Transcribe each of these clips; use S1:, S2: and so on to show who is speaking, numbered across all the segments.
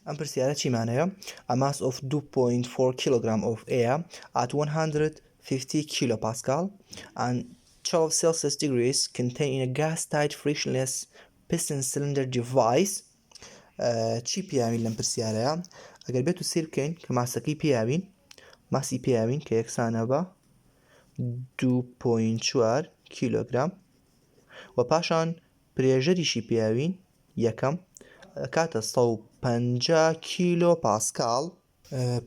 S1: ئەم پرسیارە چیمانەیە؟ A mass of 2.4 kg of air at 150 kilopascal and 12 Celsius degrees contained in a gas-tight frictionless piston cylinder device. چی پیاوین لەم پرسیارەیە؟ ئەگەر بێت و سیر بکەین کە ماسەکەی پیاوین، ماسی پیاوین کە یەکسانە بە 2.4 کیلۆگرام و پاشان پرێژەریشی پیاوین یەکەم کاتە 150 کیلۆ پاسکال،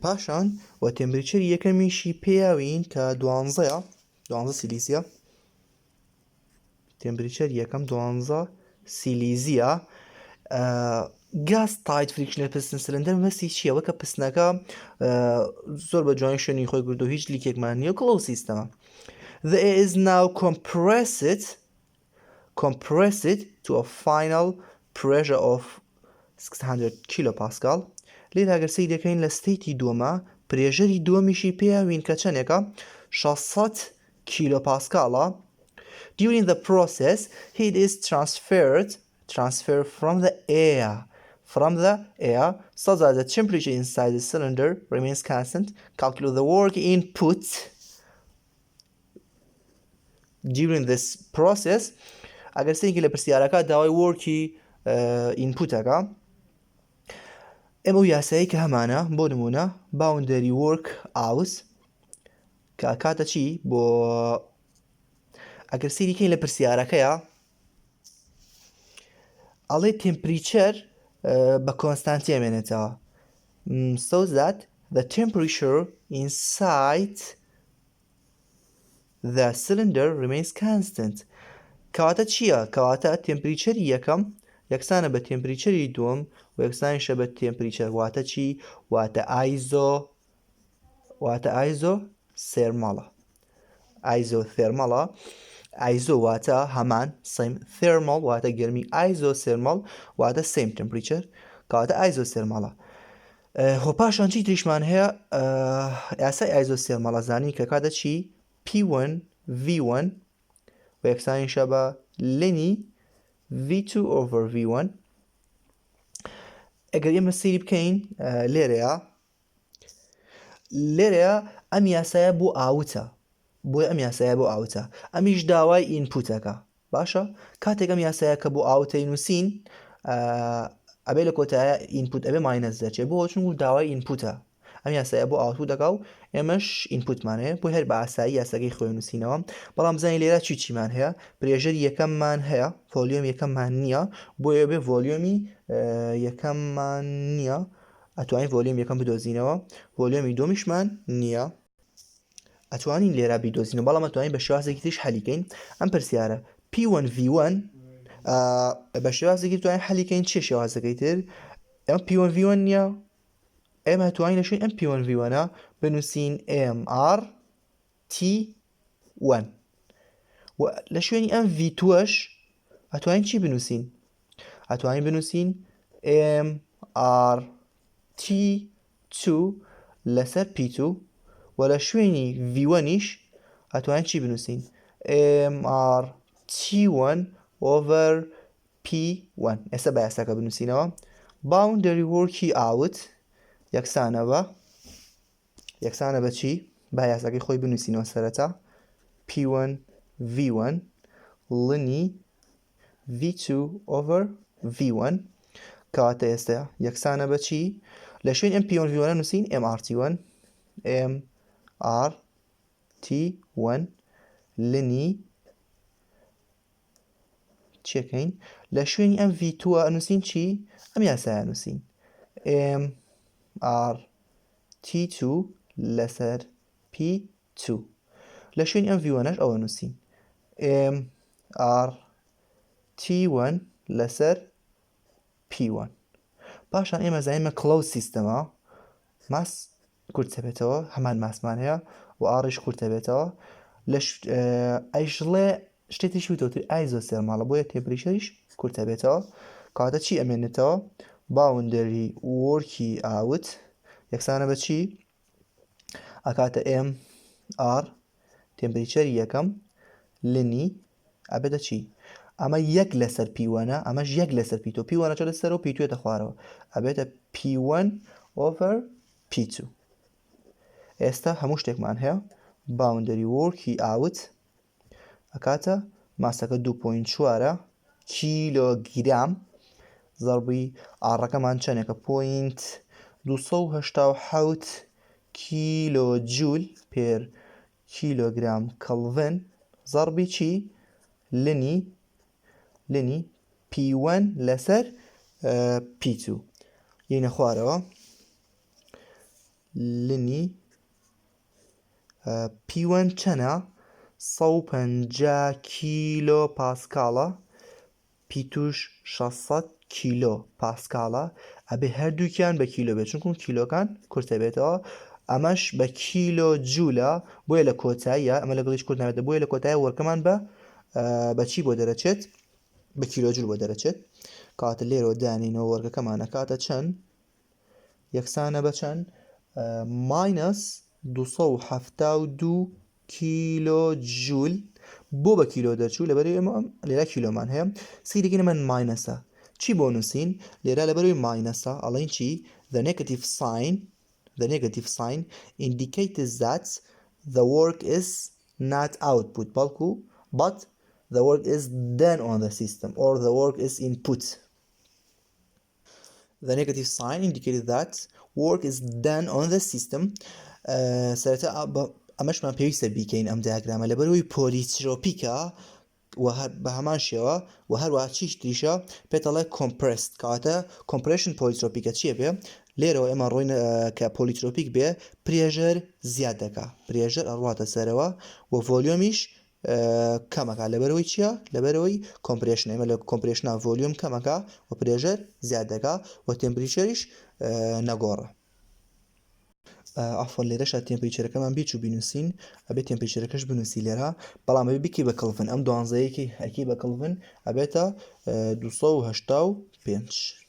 S1: پاشان و تێمپریچەری یەکەمیشی پیاوین کە 12 سیلیزیە، تێمپریچەر یەکەم 12 سیلیزیە. گاز تایت فریکشنل پستن سلندەر مەسی چییە؟ وەکە پستنەکە زۆر بە جوانی شوێنی خۆی گرت و هیچ لیکێکمان نییە و کڵەو سیستەمە. The air is now compressed to a final pressure of 600 kilopascal. لێرە ئەگەر سەیری دەکەین لە ستەیتی دووەمە پرێژەری دووەمیشی پێوین کە چەندێکە 600 کیلۆپاسکاڵە. During the process heat is transferred from the air so that the temperature inside the cylinder remains constant. Calculate the work input during this process. ئەگەر سێنێکی لە پرسیارەکە داوای وەرکی ئینپوتەکە، ئێمە و یاسایی کە هەمانە بۆ نمونە باوندەری وەرک ئاوس کە کاتە چی بۆ ئەگەر سیریکەین لە پرسیارەکەیە ئەڵێ تێمپریچەر بە کۆنستانتی ئەمێنێتەوە so that the temperature inside the cylinder remains constant. کەواتە چییە؟ کەواتە تێمپریچەری یەکەم یەکسانە بە تێمپریچەری دووەم و یەکسانیشە بە تێمپریچەر. واتە چی؟ واتە ئایزۆ سێرمەڵە. ئایزۆ واتە هەمان سیم، تhermal واتە گەرمی، ئایزۆ سێرمەڵ واتە سیم تمپریچەر، کەواتە ئایزۆ سێرمەڵە. هۆ پاشان چی تریشمان هەیە؟ یاسای ئایزۆ سێرمەڵە زانی کە کاتە چی P1 V1 و یەکسانیشە بە لێنی V2 over V1. ئەگەر ئێمە سەیری بکەین لێرەیە ئەم یاسایە بۆ ئاوتە، بۆی ئەم یاسایە بۆ ئاوتە، ئەمیش داوای ئینپوتەکە. باشە کاتێک ئەم یاسایە کە بۆ ئاوتەی نووسین ئەبێ لە کۆتایە ئینپوت ئەبێ ماینەس دەچێت بۆ چونکو داوای ئینپوتە، ئەم یاسایە بۆ ئاوتپوت دەکا و ئێمەش ئینپوتمانەیە بۆی هەر بە ئاسایی یاساکەی خۆی نووسینەوە. بەڵام بزانین لێرە چیمان هەیە؟ پرێژەری یەکەممان هەیە، ڤۆلیۆم یەکەممان نییە، بۆیە بێ ڤۆلیۆمی یەکەممان نییە، ئەتوانین ڤۆلیۆم یەکەم بدۆزینەوە، ڤۆلیۆمی دووەمیشمان نییە، ئەتوانین لێرە بیدۆزینەوە، بەڵام ئەتوانین بە شێوازێکی تریش حەلیکەین. ئەم پرسیارە P1 V1 بە شێوازێکی توانین حەلیکەین. چێ شێوازەکەی تر؟ ئەم P1 V1 نییە، ئێمە توانین لە شوێن ئەم P1 V1 بنووسین MRT1 و لە شوێنی ئەم V2ش ئەتوانین چی بنووسین؟ ئەتوانین بنووسین MRT2 لەسەر P2 و لە شوێنی V1ش ئەتوانین چی بنووسین؟ MRT1 over P1. ئێستا بە یاساکە بنووسینەوە. باوندەری وەرکی ئاوت یەکسانە بە چی؟ با یاساکەی خۆی بنووسینەوە سەرەتا P1 V1 لنی V2 over V1 کەواتە ئێستا یەکسانە بە چی؟ لە شوێن ئەم P1 V1 نووسین MRT1 لنی چیەکەین؟ لە شوێنی ئەم V2 نووسین چی؟ ئەم یاسایە نووسین MRT2 لەسەر P2 لە شوێنی ئەم V1ش ئەوە نووسین MRT1 لەسەر P1. پاشان ئێمە زانینمە کڵەوز سیستەمە، ماس کورت دەبێتەوە، هەمان ماسمان هەیە و ئاڕیش کورت دەبێتەوە، ئەیژڵێ شتێکیشی وتەوتر ئایزۆ سێرماڵە بۆیە تێمپریچەریش کورت دەبێتەوە. کاتە چی ئەمێنێتەوە؟ باوندەری وەرکی ئاوت یەکسانە بە چی؟ ئەکاتە MR تێمپریچەری یەکەم لنی ئەبێتە چی؟ ئەمە یەک لەسەر P1ە ئەمەش یەک لەسەر P2 P1 چ لەسەر و P2 خوارەوە ئەبێتە P1 over P2 ئێستا هەموو شتێکمان هەیە باوندری وەرکی ئاوت ئەکاتە ماسەکە 2.4 کیلۆگرام زەربی ئاڕەکەمان چەندێکە 287 کیلۆ جول پێر کیلۆگرام کەلڤن زەربی چی لنی P1 لەسەر P2 یعنی خوارەوە لنی P1 چەنە 150 کیلۆ پاسکاڵە P2ش 600 کیلۆ پاسکاڵە ئەبێ هەردووکیان بە کیلۆ بێت چونکە کیلۆکان کورتە بێتەوە ئەمەش بە کیلۆ جوولە بۆیە لە کۆتاییە ئەمە لەگەڵیش کورت نابێتە بۆیە لە کۆتاییە وەرکەمان بە چی بۆ دەرەچێت بە کیلۆ جوول بۆ دەرەچێت کاتە لێرەوە دانینەوە وەرگەکەمانە کاتە چەند یەکسانە بە چەند ماینەس 272 کیلۆ جوول بۆ بە کیلۆ دەرچوو لەبەرەوەی ئێمە لێرە کیلۆمان هەیە سیدەکەی من ماینەسە چی بۆ نووسین لێرە لەبەرەوەی ماینەسە ئەڵێن چی the negative sign indicates that the work is not output بەڵکو but the work is done on the system or the work is input the negative sign indicates that work is done on the system سەرەتا ئەمەشمان پێویستە بیکەین ئەم دیاگرامە لەبەرەوەی پۆلیترۆپیکە بە هەمان شێوە و هەروەها چیش تریشە پێتەڵێ کۆمپرست کاتە کۆمپرشن پۆلیترۆپیکە چیە بێ لێرەوە ئێمە ڕۆین کە پۆلیترۆپیک بێ پرێژەر زیاد دەکا پرێژەر ئەڕواتە سەرەوە و ڤۆلیۆمیش کەمەکە لەبەرەوەی چییە لەبەرەوەی کۆمپرێشن ئێمە لە کۆمپرێشنا ڤۆلیۆم کەمەکە و پرێژەر زیاد دەکا و تێمپریچەریش نەگۆڕە ئافۆن لێرەشە تێمپریچەرەکەمان بیچ و بینوسین ئەبێت تێمپریچەرەکەش بنووسی لێرە بەڵام ئەبێ بیکی بە کەلڤن ئەم دوانزەیەکی هەرکی بە کەلڤن ئەبێتە 285